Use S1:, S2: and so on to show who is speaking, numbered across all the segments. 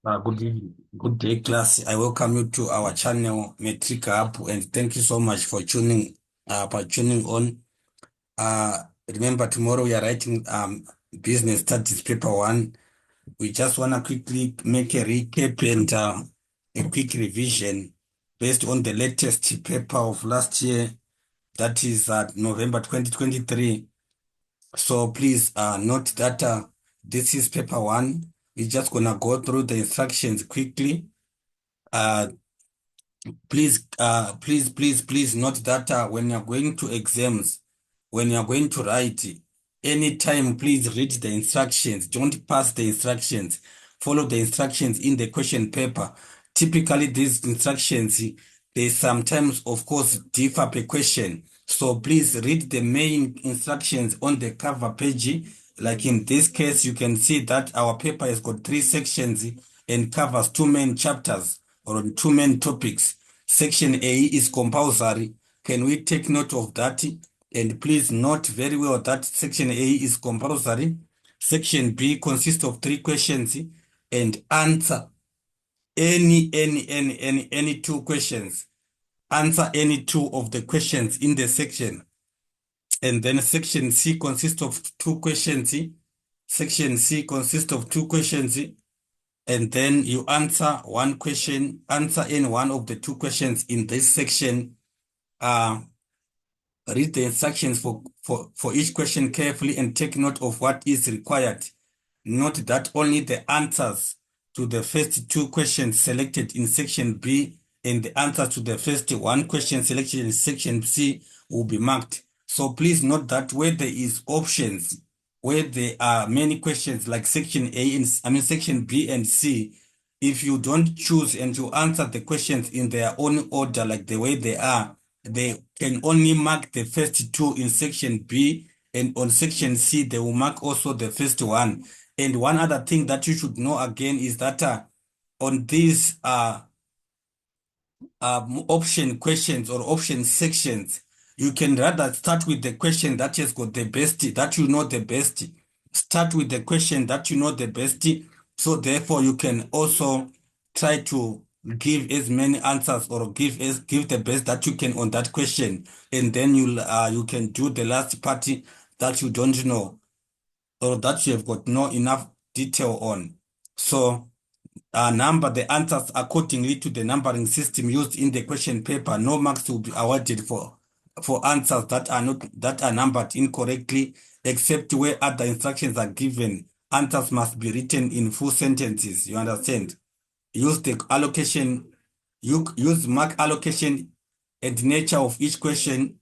S1: Good evening. Good day, class. I welcome you to our channel, Metric Hub, and thank you so much for tuning on. Remember, tomorrow we are writing business studies paper one. We just want to quickly make a recap and a quick revision based on the latest paper of last year, that is November 2023. So please note that this is paper one. We're just gonna go through the instructions quickly. Uh, please note that when you're going to exams, when you're going to write, anytime please read the instructions. Don't pass the instructions. Follow the instructions in the question paper. Typically, these instructions, they sometimes, of course, differ per question. So please read the main instructions on the cover page. Like in this case, you can see that our paper has got 3 sections and covers 2 main chapters or 2 main topics. Section A is compulsory. Can we take note of that? And please note very well that section A is compulsory. Section B consists of 3 questions and answer any 2 questions. Answer any 2 of the questions in the section. And then section C consists of 2 questions. Section C consists of 2 questions. And then you answer 1 question, answer in one of the 2 questions in this section. Read the instructions for each question carefully and take note of what is required. Note that only the answers to the first 2 questions selected in section B and the answers to the first 1 question selected in section C will be marked. So please note that where there is options, where there are many questions like section section B and C, if you don't choose and you answer the questions in their own order, like the way they are, they can only mark the first 2 in section B, and on section C, they will mark also the first one. And one other thing that you should know again is that on these option questions or option sections, you can rather start with the question that has got the best, that you know the best. Start with the question that you know the best. So therefore, you can also try to give as many answers or give the best that you can on that question, and then you can do the last part that you don't know or that you have got no enough detail on. So number the answers accordingly to the numbering system used in the question paper. No marks will be awarded for answers that are numbered incorrectly, except where other instructions are given. Answers must be written in full sentences. You understand? Use the allocation. Use mark allocation and nature of each question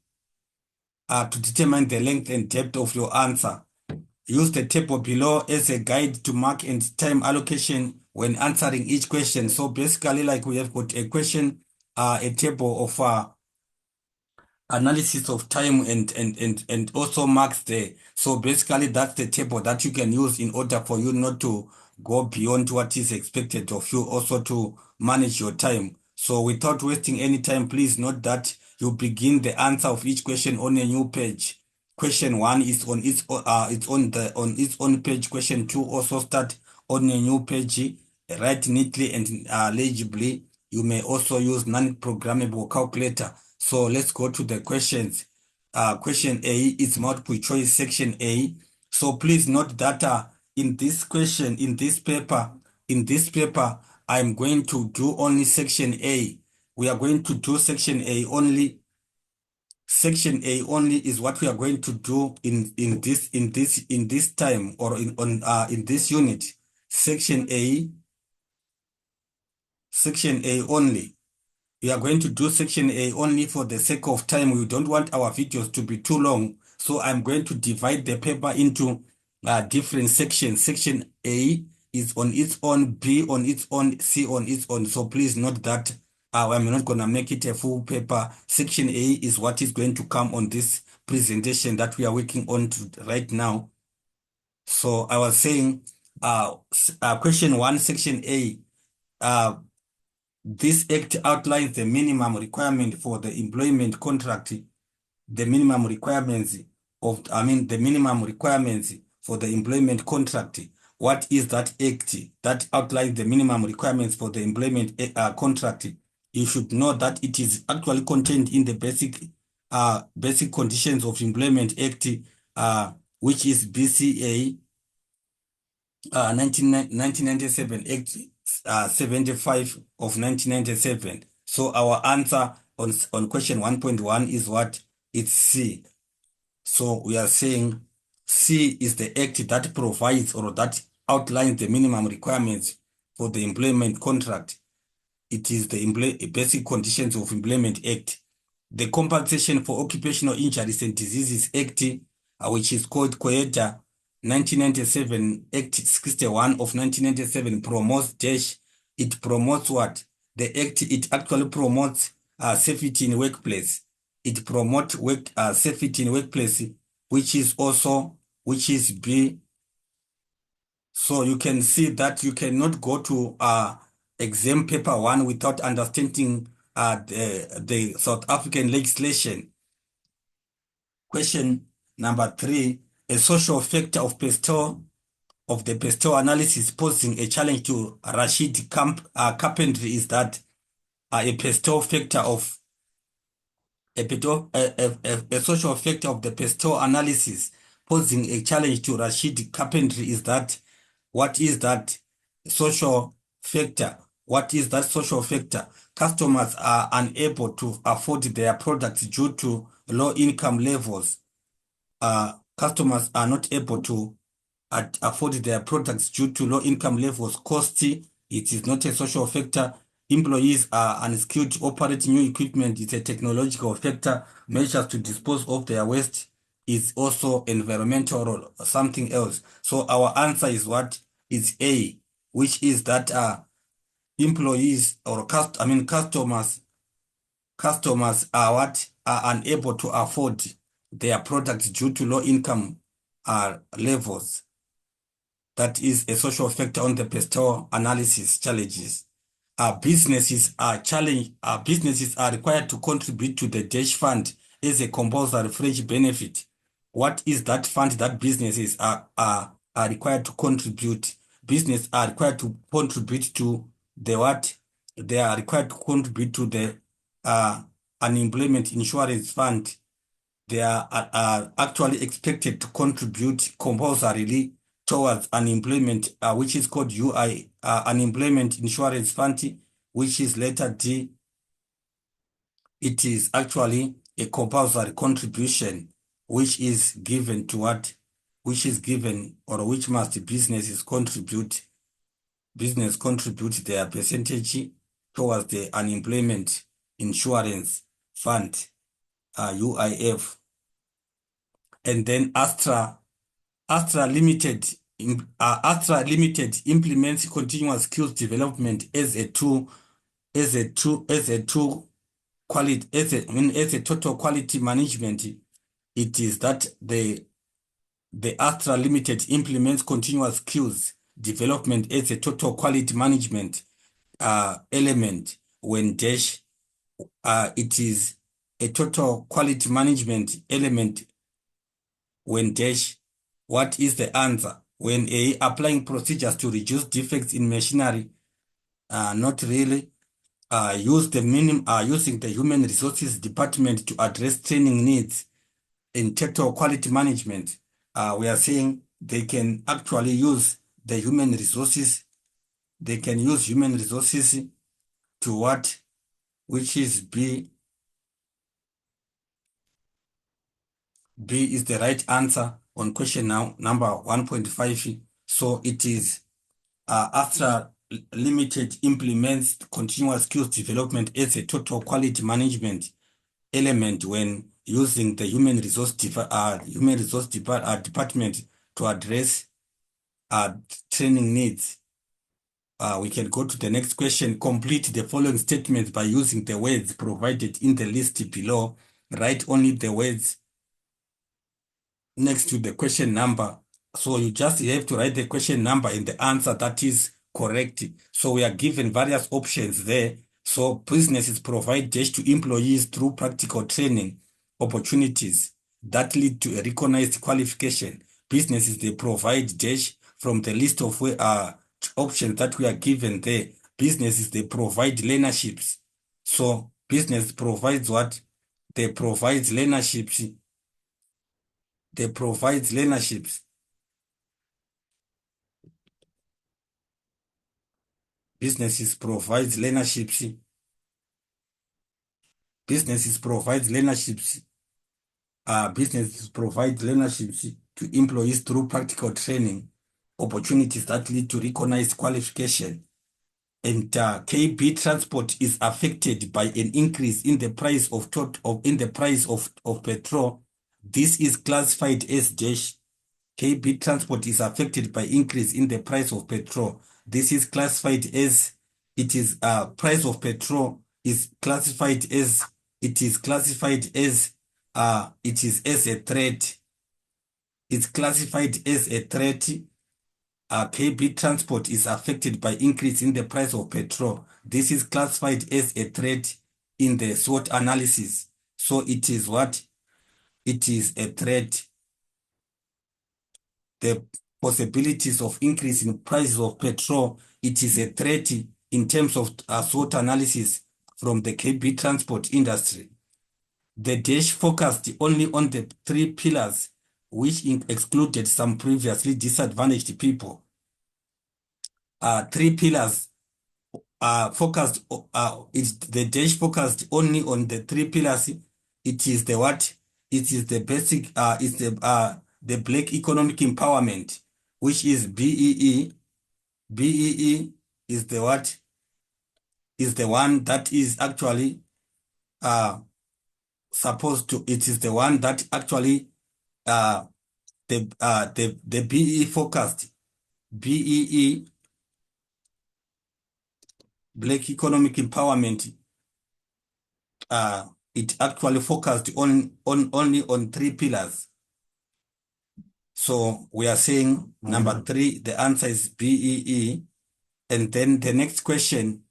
S1: to determine the length and depth of your answer. Use the table below as a guide to mark and time allocation when answering each question. So basically, like we have got a question, a table of analysis of time and also marks there. So basically, that's the table that you can use in order for you not to go beyond what is expected of you, also to manage your time. So without wasting any time, please note that you begin the answer of each question on a new page. Question 1 is on its own page. Question 2 also start on a new page. Write neatly and legibly. You may also use non-programmable calculator. So let's go to the questions. Question A is multiple choice section A. So please note that in this question, in this paper, I'm going to do only section A. We are going to do section A only. Section A only is what we are going to do in this time or in this unit. Section A only. We are going to do section A only for the sake of time. We don't want our videos to be too long. So I'm going to divide the paper into different sections. Section A is on its own, B on its own, C on its own. So please note that I'm not going to make it a full paper. Section A is what is going to come on this presentation that we are working on right now. So I was saying question 1, section A. This act outlines the minimum requirement for the employment contract, the minimum requirements for the employment contract what is that act that outlines the minimum requirements for the employment contract? You should know that it is actually contained in the basic conditions of employment act, which is BCA 1997 Act 75 of 1997. So our answer on question 1.1 is what? It's C. So we are saying C is the act that provides or that outlines the minimum requirements for the employment contract. It is the basic conditions of employment act. The Compensation for Occupational Injuries and Diseases Act, which is called COETA 1997, Act 61 of 1997, promotes it promotes what? The act, it actually promotes safety in workplace. It promotes safety in workplace, which is B. So you can see that you cannot go to exam paper 1 without understanding the South African legislation. Question number 3, a social factor of the Pastel analysis posing a challenge to Rashid Carpentry is that a Pastel factor of a social factor of the Pastel analysis posing a challenge to Rashid Carpentry is that, what is that social factor? What is that social factor? Customers are unable to afford their products due to low income levels. Customers are not able to afford their products due to low income levels. Cost, it is not a social factor. Employees are unskilled to operate new equipment. It's a technological factor. Measures to dispose of their waste is also environmental or something else. So our answer is what? Is A, which is that employees or customers are what? Are unable to afford their products due to low income levels. That is a social factor on the Pastel analysis challenges. Businesses are required to contribute to the Dash Fund as a compulsory fringe benefit. What is that fund that businesses are required to contribute? Business are required to contribute to the what? They are required to contribute to the unemployment insurance fund. They are actually expected to contribute compulsorily towards unemployment, which is called UI, Unemployment Insurance Fund, which is letter D. It is actually a compulsory contribution, which is given to what? Which is given, or which must businesses contribute. Business contribute their percentage towards the Unemployment Insurance Fund, UIF. And then Astra Limited implements continuous skills development as a total quality management. It is that the Astra Limited implements continuous skills development as a total quality management element when dash it is a total quality management element when dash. What is the answer? When A, applying procedures to reduce defects in machinery, not really. Using the human resources department to address training needs in total quality management. We are saying they can actually use the human resources. They can use human resources to what? Which is B. B is the right answer on question now, number 1.5. So it is Astra Limited implements continuous skills development as a total quality management element when using the human resource department to address training needs. We can go to the next question. Complete the following statements by using the words provided in the list below. Write only the words next to the question number. So you just have to write the question number and the answer that is correct. So we are given various options there. So businesses provide dash to employees through practical training opportunities that lead to a recognized qualification. Businesses, they provide dash from the list of options that we are given there. Businesses, they provide learnerships. So business provides what? They provide learnerships. They provide learnerships. Businesses provides learnerships. Businesses provide learnerships. Businesses provide learnerships to employees through practical training, opportunities that lead to recognized qualification. And KB Transport is affected by an increase in the price of petrol. This is classified as dash. KB Transport is affected by increase in the price of petrol. This is classified as price of petrol is classified as it is as a threat. It's classified as a threat. KB Transport is affected by increase in the price of petrol. This is classified as a threat in the SWOT analysis. So it is what? It is a threat. The possibilities of increase in prices of petrol, it is a threat in terms of SWOT analysis from the KB Transport industry. The dash focused only on the 3 pillars, which excluded some previously disadvantaged people. 3 pillars focused. The dash focused only on the 3 pillars. It is the what? It is the basic. It's the Black Economic Empowerment, which is BEE. BEE is the what? Is the one that is actually supposed to. It is the one that actually the BEE focused. BEE, Black Economic Empowerment. It actually focused only on 3 pillars. So we are saying number 3, the answer is BEE. And then the next question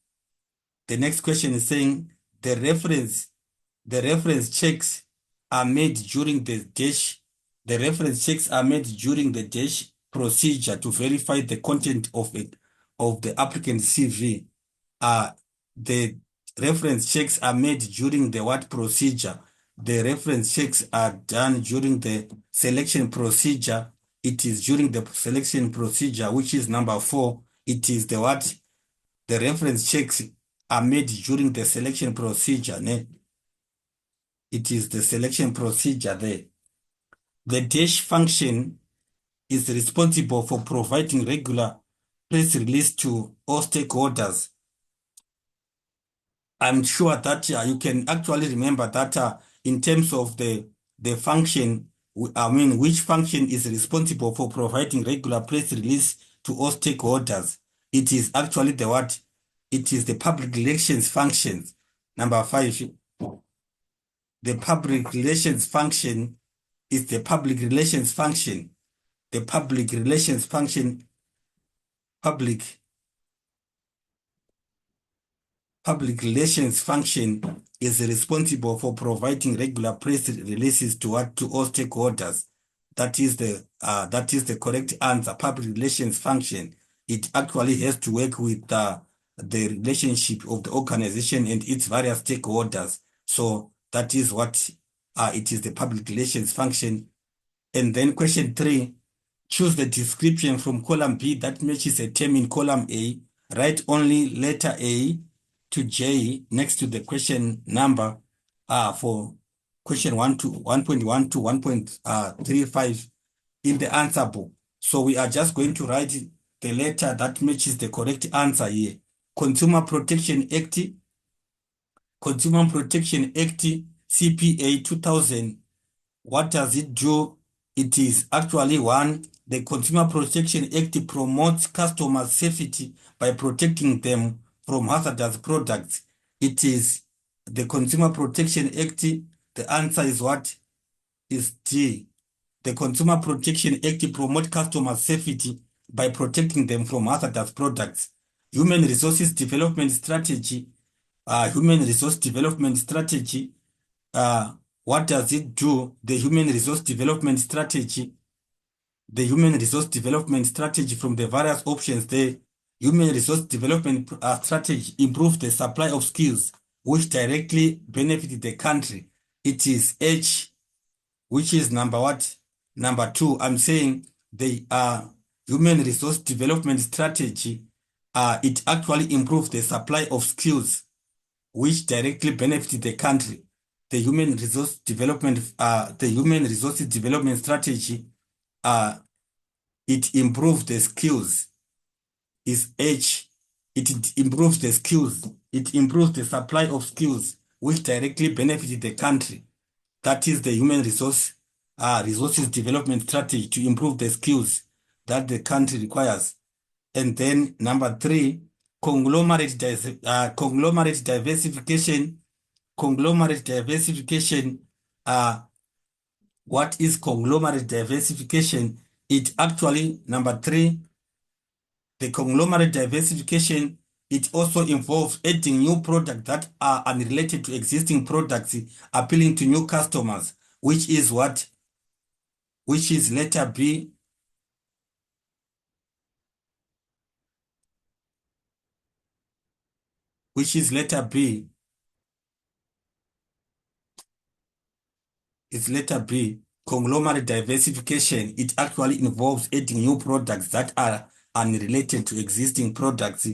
S1: is saying the reference checks are made during the dash. The reference checks are made during the dash procedure to verify the content of the applicant's CV. The reference checks are made during the what procedure? The reference checks are done during the selection procedure. It is during the selection procedure, which is number 4. It is the what? The reference checks are made during the selection procedure. Ne? It is the selection procedure there. The dash function is responsible for providing regular press release to all stakeholders. I'm sure that you can actually remember that in terms of the function, which function is responsible for providing regular press release to all stakeholders. It is actually the what? It is the public relations functions. Number 5, the public relations function is the public relations function. The public relations function, public relations function is responsible for providing regular press releases to all stakeholders. That is the correct answer. Public relations function. It actually has to work with the relationship of the organization and its various stakeholders. So that is what it is, the public relations function. And then question 3, choose the description from column B that matches a term in column A. Write only letter A to J next to the question number for question 1.1 to 1.35 in the answer book. So we are just going to write the letter that matches the correct answer here. Consumer Protection Act, CPA 2000. What does it do? It is actually 1, the Consumer Protection Act promotes customer safety by protecting them from hazardous products. It is the Consumer Protection Act. The answer is what? Is D. The Consumer Protection Act promotes customer safety by protecting them from hazardous products. Human Resources Development Strategy. Human Resource Development Strategy. What does it do? The Human Resource Development Strategy. the human resource development strategy from the various options. The human resource development strategy improves the supply of skills which directly benefit the country. It is H, which is number what? Number 2. I'm saying the human resource development strategy, it actually improves the supply of skills which directly benefit the country. The human resources development strategy, uh, it improves the skills. Is H. It improves the skills. It improves the supply of skills which directly benefit the country. That is the human resources development strategy to improve the skills that the country requires. And then number 3, conglomerate diversification. Conglomerate diversification. What is conglomerate diversification? It actually, number 3, the conglomerate diversification, it also involves adding new products that are unrelated to existing products, appealing to new customers, which is what? Which is letter B. Which is letter B. It's letter B. Conglomerate diversification. It actually involves adding new products that are unrelated to existing products,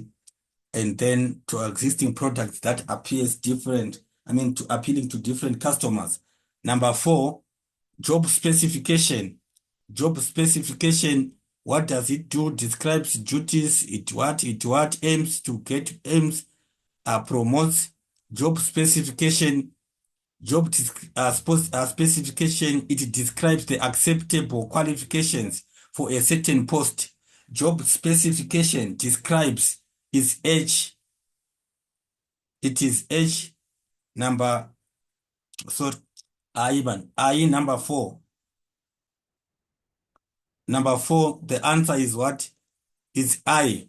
S1: and then to existing products that appears different. To appealing to different customers. Number 4, job specification. Job specification, what does it do? Describes duties. It aims to get, promotes. Job specification, specification, it describes the acceptable qualifications for a certain post. Job specification describes is H. It is H number, sorry, I number 4. Number 4, the answer is what? Is I,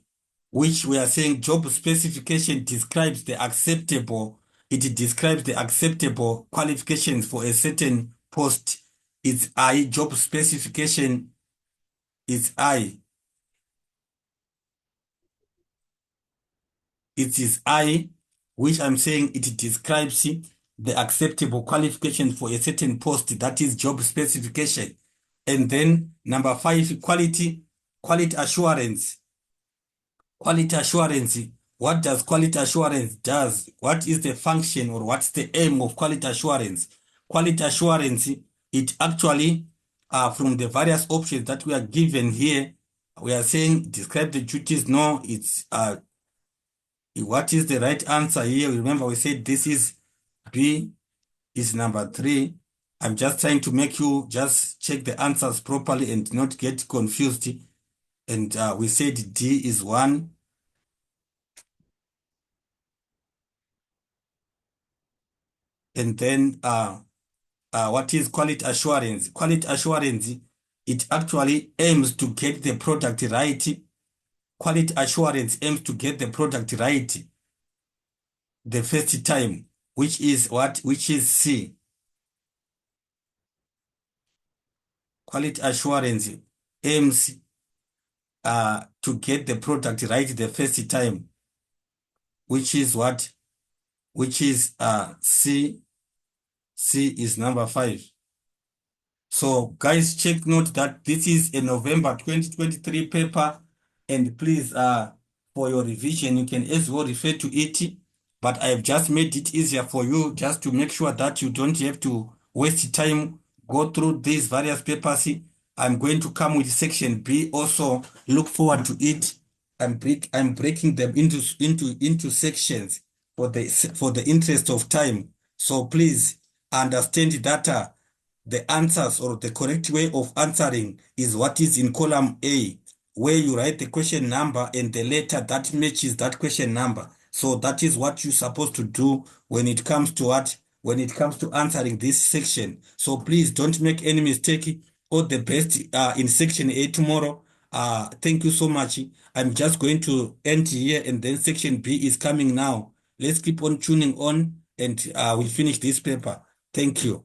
S1: which we are saying job specification describes the acceptable, it describes the acceptable qualifications for a certain post. It's I, job specification is I. It is I, which I'm saying it describes the acceptable qualifications for a certain post, that is job specification. And then number 5, quality assurance. Quality assurance. What does quality assurance does? What is the function or what's the aim of quality assurance? Quality assurance, it actually, from the various options that we are given here, we are saying describe the duties. No, it's what is the right answer here? Remember, we said this is B, is number 3. I'm just trying to make you just check the answers properly and not get confused. And we said D is 1. And then what is quality assurance? Quality assurance, it actually aims to get the product right. Quality assurance aims to get the product right the first time, which is what? Which is C. Quality assurance aims to get the product right the first time, which is what? Which is C. C is number 5. So guys, check note that this is a November 2023 paper, and please, for your revision, you can as well refer to it, but I've just made it easier for you just to make sure that you don't have to waste time, go through these various papers. I'm going to come with section B also. Look forward to it. I'm breaking them into sections for the interest of time. So please understand that the answers or the correct way of answering is what is in column A, where you write the question number and the letter that matches that question number. So that is what you're supposed to do when it comes to what? When it comes to answering this section. So please don't make any mistake. All the best in section A tomorrow. Thank you so much. I'm just going to end here, and then section B is coming now. Let's keep on tuning on, and we'll finish this paper. Thank you.